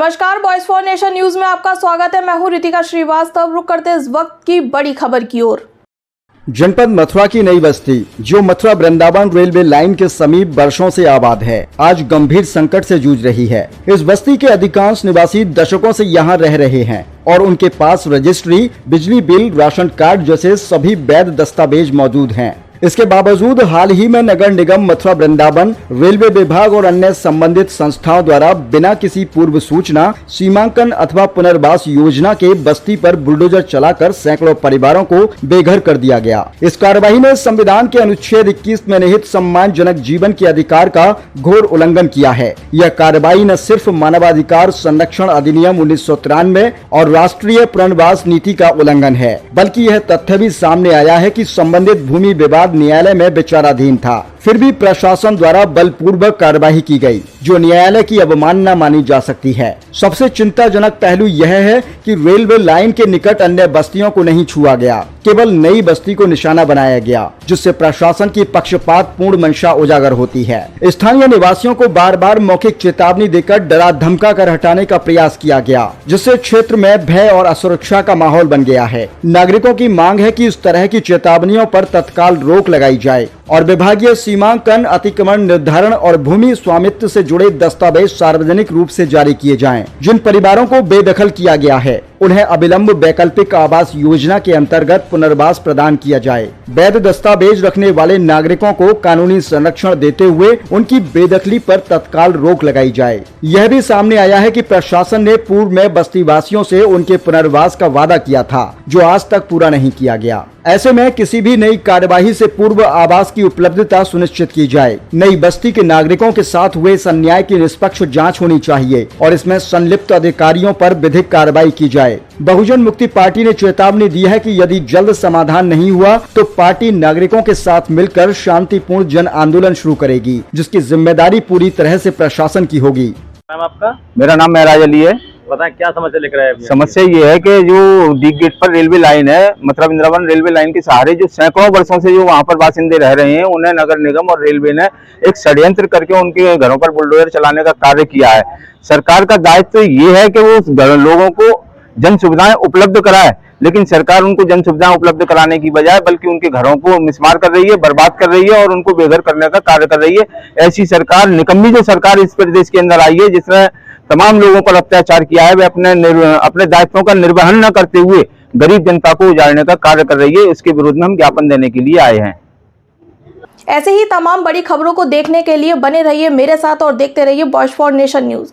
नमस्कार, voice for nation news में आपका स्वागत है। मैं हूं रितिका श्रीवास्तव। रुक करते इस वक्त की बड़ी खबर की ओर। जनपद मथुरा की नई बस्ती जो मथुरा वृंदावन रेलवे लाइन के समीप वर्षों से आबाद है, आज गंभीर संकट से जूझ रही है। इस बस्ती के अधिकांश निवासी दशकों से यहाँ रह रहे हैं और उनके पास रजिस्ट्री, बिजली बिल, राशन कार्ड जैसे सभी वैध दस्तावेज मौजूद हैं। इसके बावजूद हाल ही में नगर निगम मथुरा वृंदावन, रेलवे विभाग और अन्य संबंधित संस्थाओं द्वारा बिना किसी पूर्व सूचना सीमांकन अथवा पुनर्वास योजना के बस्ती पर बुलडोजर चलाकर सैकड़ों परिवारों को बेघर कर दिया गया। इस कार्रवाई ने संविधान के अनुच्छेद 21 में निहित सम्मानजनक जीवन के अधिकार का घोर उल्लंघन किया है। यह कार्रवाई न सिर्फ मानवाधिकार संरक्षण अधिनियम 1993 और राष्ट्रीय पुनर्वास नीति का उल्लंघन है, बल्कि यह तथ्य भी सामने आया है कि संबंधित भूमि विवाद न्यायालय में विचाराधीन था, फिर भी प्रशासन द्वारा बलपूर्वक कार्रवाई की गई, जो न्यायालय की अवमानना मानी जा सकती है। सबसे चिंताजनक पहलू यह है कि रेलवे लाइन के निकट अन्य बस्तियों को नहीं छुआ गया, केवल नई बस्ती को निशाना बनाया गया, जिससे प्रशासन की पक्षपात पूर्ण मंशा उजागर होती है। स्थानीय निवासियों को बार बार मौखिक चेतावनी देकर डरा धमका कर हटाने का प्रयास किया गया, जिससे क्षेत्र में भय और असुरक्षा का माहौल बन गया है। नागरिकों की मांग है कि इस तरह की चेतावनियों पर तत्काल रोक लगाई जाए और विभागीय सीमांकन, अतिक्रमण निर्धारण और भूमि स्वामित्व से जुड़े दस्तावेज सार्वजनिक रूप से जारी किए जाएं। जिन परिवारों को बेदखल किया गया है, उन्हें अविलंब वैकल्पिक आवास योजना के अंतर्गत पुनर्वास प्रदान किया जाए। वैध दस्तावेज रखने वाले नागरिकों को कानूनी संरक्षण देते हुए उनकी बेदखली पर तत्काल रोक लगाई जाए। यह भी सामने आया है कि प्रशासन ने पूर्व में बस्ती वासियों से उनके पुनर्वास का वादा किया था, जो आज तक पूरा नहीं किया गया। ऐसे में किसी भी नई कार्यवाही से पूर्व आवास की उपलब्धता सुनिश्चित की जाए। नई बस्ती के नागरिकों के साथ हुए इस अन्याय की निष्पक्ष जांच होनी चाहिए और इसमें संलिप्त अधिकारियों पर विधिक कार्रवाई की जाए। बहुजन मुक्ति पार्टी ने चेतावनी दी है कि यदि जल्द समाधान नहीं हुआ तो पार्टी नागरिकों के साथ मिलकर शांतिपूर्ण जन आंदोलन शुरू करेगी, जिसकी जिम्मेदारी पूरी तरह से प्रशासन की होगी। नाम आपका? मेरा नाम महराज अली है। बताएं क्या समस्या लेकर आए हैं? समस्या ये है कि जो डी गेट पर रेलवे लाइन है, मथुरा वृंदावन रेलवे लाइन के सहारे जो सैकड़ों वर्षों से जो वहां पर बासिंदे रह रहे हैं, उन्हें नगर निगम और रेलवे ने एक षड्यंत्र करके उनके घरों पर बुलडोजर चलाने का कार्य किया है। सरकार का दायित्व ये है कि वो लोगों को जन सुविधाएं उपलब्ध कराए, लेकिन सरकार उनको जन सुविधाएं उपलब्ध कराने की बजाय बल्कि उनके घरों को मिसमार कर रही है, बर्बाद कर रही है और उनको बेघर करने का कार्य कर रही है। ऐसी सरकार, निकम्मी जो सरकार इस प्रदेश के अंदर आई है, जिसने तमाम लोगों पर अत्याचार किया है, वे अपने दायित्वों का निर्वहन न करते हुए गरीब जनता को उजाड़ने का कार्य कर रही है। इसके विरोध में हम ज्ञापन देने के लिए आए हैं। ऐसे ही तमाम बड़ी खबरों को देखने के लिए बने रहिए मेरे साथ और देखते रहिए वॉइस फॉर नेशन न्यूज।